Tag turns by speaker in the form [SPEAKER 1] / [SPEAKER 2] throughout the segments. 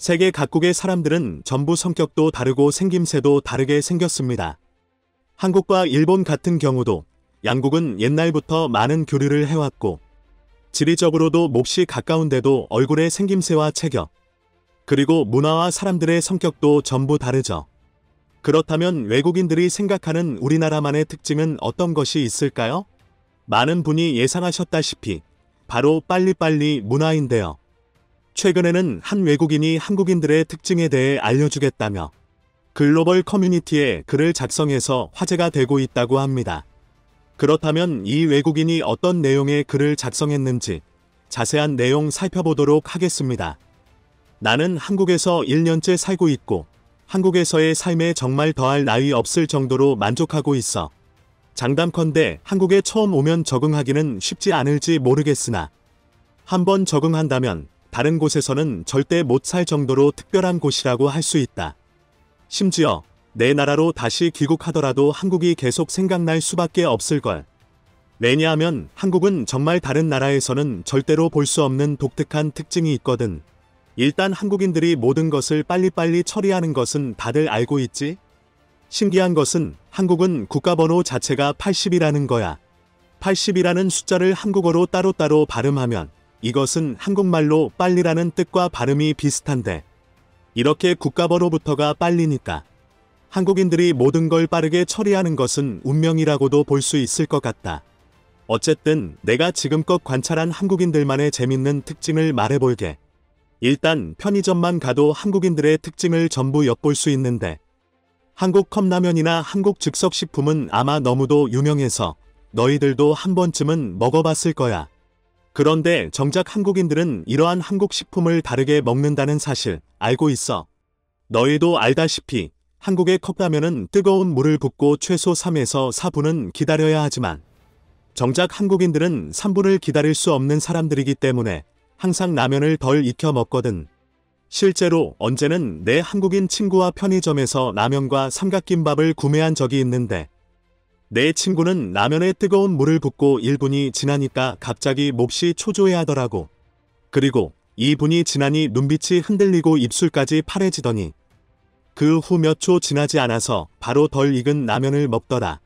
[SPEAKER 1] 세계 각국의 사람들은 전부 성격도 다르고 생김새도 다르게 생겼습니다. 한국과 일본 같은 경우도 양국은 옛날부터 많은 교류를 해왔고 지리적으로도 몹시 가까운데도 얼굴의 생김새와 체격, 그리고 문화와 사람들의 성격도 전부 다르죠. 그렇다면 외국인들이 생각하는 우리나라만의 특징은 어떤 것이 있을까요? 많은 분이 예상하셨다시피 바로 빨리빨리 문화인데요. 최근에는 한 외국인이 한국인들의 특징에 대해 알려주겠다며 글로벌 커뮤니티에 글을 작성해서 화제가 되고 있다고 합니다. 그렇다면 이 외국인이 어떤 내용의 글을 작성했는지 자세한 내용 살펴보도록 하겠습니다. 나는 한국에서 1년째 살고 있고 한국에서의 삶에 정말 더할 나위 없을 정도로 만족하고 있어. 장담컨대 한국에 처음 오면 적응하기는 쉽지 않을지 모르겠으나 한번 적응한다면 다른 곳에서는 절대 못 살 정도로 특별한 곳이라고 할 수 있다. 심지어 내 나라로 다시 귀국하더라도 한국이 계속 생각날 수밖에 없을걸. 왜냐하면 한국은 정말 다른 나라에서는 절대로 볼 수 없는 독특한 특징이 있거든. 일단 한국인들이 모든 것을 빨리빨리 처리하는 것은 다들 알고 있지? 신기한 것은 한국은 국가번호 자체가 80이라는 거야. 80이라는 숫자를 한국어로 따로따로 발음하면 이것은 한국말로 빨리라는 뜻과 발음이 비슷한데 이렇게 국가번호부터가 빨리니까 한국인들이 모든 걸 빠르게 처리하는 것은 운명이라고도 볼 수 있을 것 같다. 어쨌든 내가 지금껏 관찰한 한국인들만의 재밌는 특징을 말해볼게. 일단 편의점만 가도 한국인들의 특징을 전부 엿볼 수 있는데 한국 컵라면이나 한국 즉석식품은 아마 너무도 유명해서 너희들도 한 번쯤은 먹어봤을 거야. 그런데 정작 한국인들은 이러한 한국 식품을 다르게 먹는다는 사실 알고 있어. 너희도 알다시피 한국의 컵라면은 뜨거운 물을 붓고 최소 3에서 4분은 기다려야 하지만 정작 한국인들은 3분을 기다릴 수 없는 사람들이기 때문에 항상 라면을 덜 익혀 먹거든. 실제로 언제는 내 한국인 친구와 편의점에서 라면과 삼각김밥을 구매한 적이 있는데 내 친구는 라면에 뜨거운 물을 붓고 1분이 지나니까 갑자기 몹시 초조해하더라고. 그리고 2분이 지나니 눈빛이 흔들리고 입술까지 파래지더니 그 후 몇 초 지나지 않아서 바로 덜 익은 라면을 먹더라.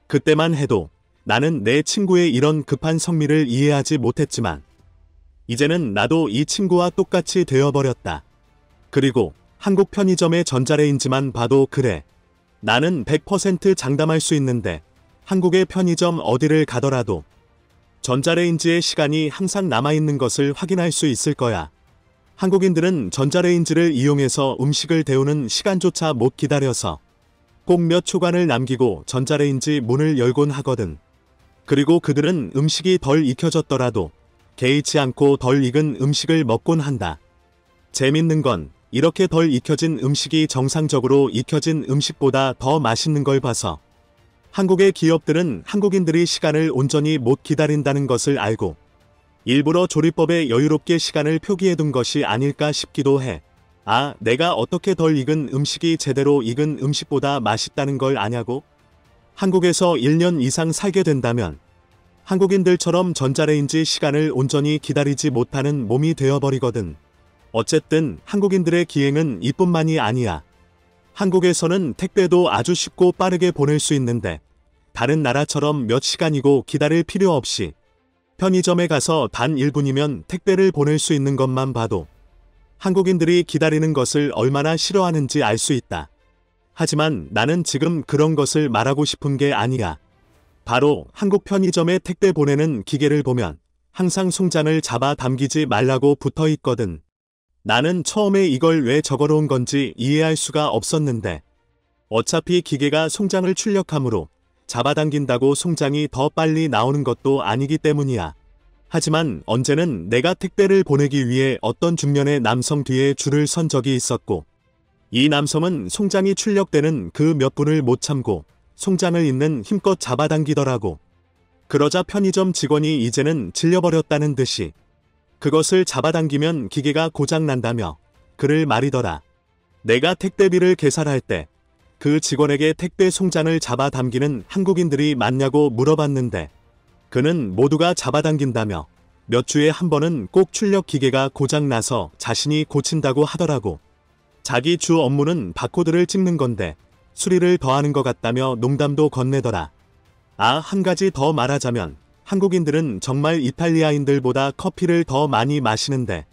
[SPEAKER 1] 그때만 해도 나는 내 친구의 이런 급한 성미를 이해하지 못했지만 이제는 나도 이 친구와 똑같이 되어버렸다. 그리고 한국 편의점의 전자레인지만 봐도 그래. 나는 100% 장담할 수 있는데 한국의 편의점 어디를 가더라도 전자레인지의 시간이 항상 남아있는 것을 확인할 수 있을 거야. 한국인들은 전자레인지를 이용해서 음식을 데우는 시간조차 못 기다려서 꼭 몇 초간을 남기고 전자레인지 문을 열곤 하거든. 그리고 그들은 음식이 덜 익혀졌더라도 개의치 않고 덜 익은 음식을 먹곤 한다. 재밌는 건 이렇게 덜 익혀진 음식이 정상적으로 익혀진 음식보다 더 맛있는 걸 봐서 한국의 기업들은 한국인들이 시간을 온전히 못 기다린다는 것을 알고 일부러 조리법에 여유롭게 시간을 표기해둔 것이 아닐까 싶기도 해. 아, 내가 어떻게 덜 익은 음식이 제대로 익은 음식보다 맛있다는 걸 아냐고? 한국에서 1년 이상 살게 된다면 한국인들처럼 전자레인지 시간을 온전히 기다리지 못하는 몸이 되어버리거든. 어쨌든 한국인들의 기행은 이뿐만이 아니야. 한국에서는 택배도 아주 쉽고 빠르게 보낼 수 있는데 다른 나라처럼 몇 시간이고 기다릴 필요 없이 편의점에 가서 단 1분이면 택배를 보낼 수 있는 것만 봐도 한국인들이 기다리는 것을 얼마나 싫어하는지 알 수 있다. 하지만 나는 지금 그런 것을 말하고 싶은 게 아니야. 바로 한국 편의점에 택배 보내는 기계를 보면 항상 송장을 잡아 당기지 말라고 붙어 있거든. 나는 처음에 이걸 왜 적어놓은 건지 이해할 수가 없었는데 어차피 기계가 송장을 출력하므로 잡아당긴다고 송장이 더 빨리 나오는 것도 아니기 때문이야. 하지만 언제는 내가 택배를 보내기 위해 어떤 중년의 남성 뒤에 줄을 선 적이 있었고 이 남성은 송장이 출력되는 그 몇 분을 못 참고 송장을 있는 힘껏 잡아당기더라고. 그러자 편의점 직원이 이제는 질려버렸다는 듯이 그것을 잡아당기면 기계가 고장난다며 그를 말이더라. 내가 택배비를 계산할 때 그 직원에게 택배 송장을 잡아당기는 한국인들이 많냐고 물어봤는데 그는 모두가 잡아당긴다며 몇 주에 한 번은 꼭 출력 기계가 고장나서 자신이 고친다고 하더라고. 자기 주 업무는 바코드를 찍는 건데 수리를 더 하는 것 같다며 농담도 건네더라. 한 가지 더 말하자면 한국인들은 정말 이탈리아인들보다 커피를 더 많이 마시는데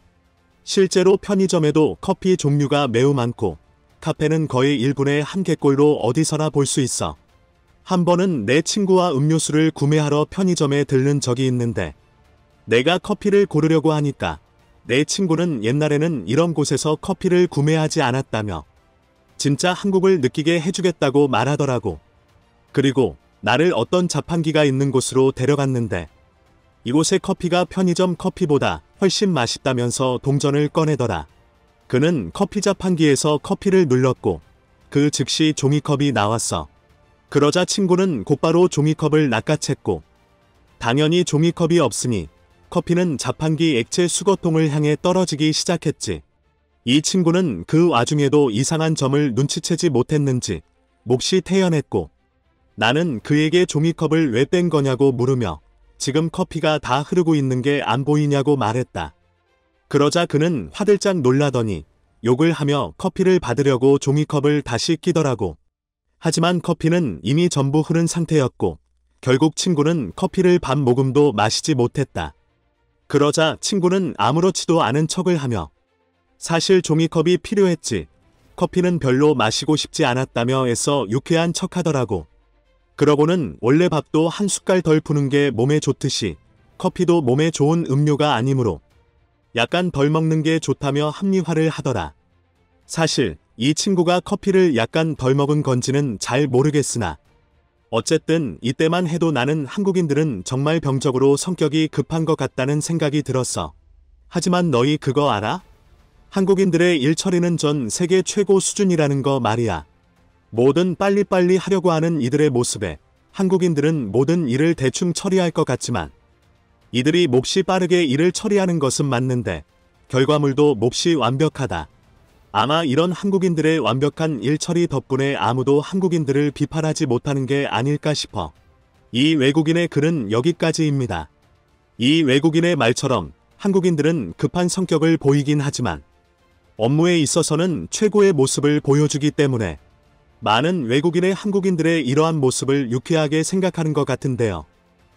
[SPEAKER 1] 실제로 편의점에도 커피 종류가 매우 많고 카페는 거의 1분에 한 개꼴로 어디서나 볼 수 있어. 한 번은 내 친구와 음료수를 구매하러 편의점에 들른 적이 있는데 내가 커피를 고르려고 하니까 내 친구는 옛날에는 이런 곳에서 커피를 구매하지 않았다며 진짜 한국을 느끼게 해주겠다고 말하더라고. 그리고 나를 어떤 자판기가 있는 곳으로 데려갔는데 이곳의 커피가 편의점 커피보다 훨씬 맛있다면서 동전을 꺼내더라. 그는 커피 자판기에서 커피를 눌렀고 그 즉시 종이컵이 나왔어. 그러자 친구는 곧바로 종이컵을 낚아챘고 당연히 종이컵이 없으니 커피는 자판기 액체 수거통을 향해 떨어지기 시작했지. 이 친구는 그 와중에도 이상한 점을 눈치채지 못했는지 몹시 태연했고 나는 그에게 종이컵을 왜 뺀 거냐고 물으며 지금 커피가 다 흐르고 있는 게 안 보이냐고 말했다. 그러자 그는 화들짝 놀라더니 욕을 하며 커피를 받으려고 종이컵을 다시 끼더라고. 하지만 커피는 이미 전부 흐른 상태였고 결국 친구는 커피를 반 모금도 마시지 못했다. 그러자 친구는 아무렇지도 않은 척을 하며 사실 종이컵이 필요했지. 커피는 별로 마시고 싶지 않았다며 애써 유쾌한 척하더라고. 그러고는 원래 밥도 한 숟갈 덜 푸는 게 몸에 좋듯이 커피도 몸에 좋은 음료가 아니므로 약간 덜 먹는 게 좋다며 합리화를 하더라. 사실 이 친구가 커피를 약간 덜 먹은 건지는 잘 모르겠으나 어쨌든 이때만 해도 나는 한국인들은 정말 병적으로 성격이 급한 것 같다는 생각이 들었어. 하지만 너희 그거 알아? 한국인들의 일 처리는 전 세계 최고 수준이라는 거 말이야. 뭐든 빨리빨리 하려고 하는 이들의 모습에 한국인들은 모든 일을 대충 처리할 것 같지만 이들이 몹시 빠르게 일을 처리하는 것은 맞는데 결과물도 몹시 완벽하다. 아마 이런 한국인들의 완벽한 일 처리 덕분에 아무도 한국인들을 비판하지 못하는 게 아닐까 싶어. 이 외국인의 글은 여기까지입니다. 이 외국인의 말처럼 한국인들은 급한 성격을 보이긴 하지만 업무에 있어서는 최고의 모습을 보여주기 때문에 많은 외국인의 한국인들의 이러한 모습을 유쾌하게 생각하는 것 같은데요.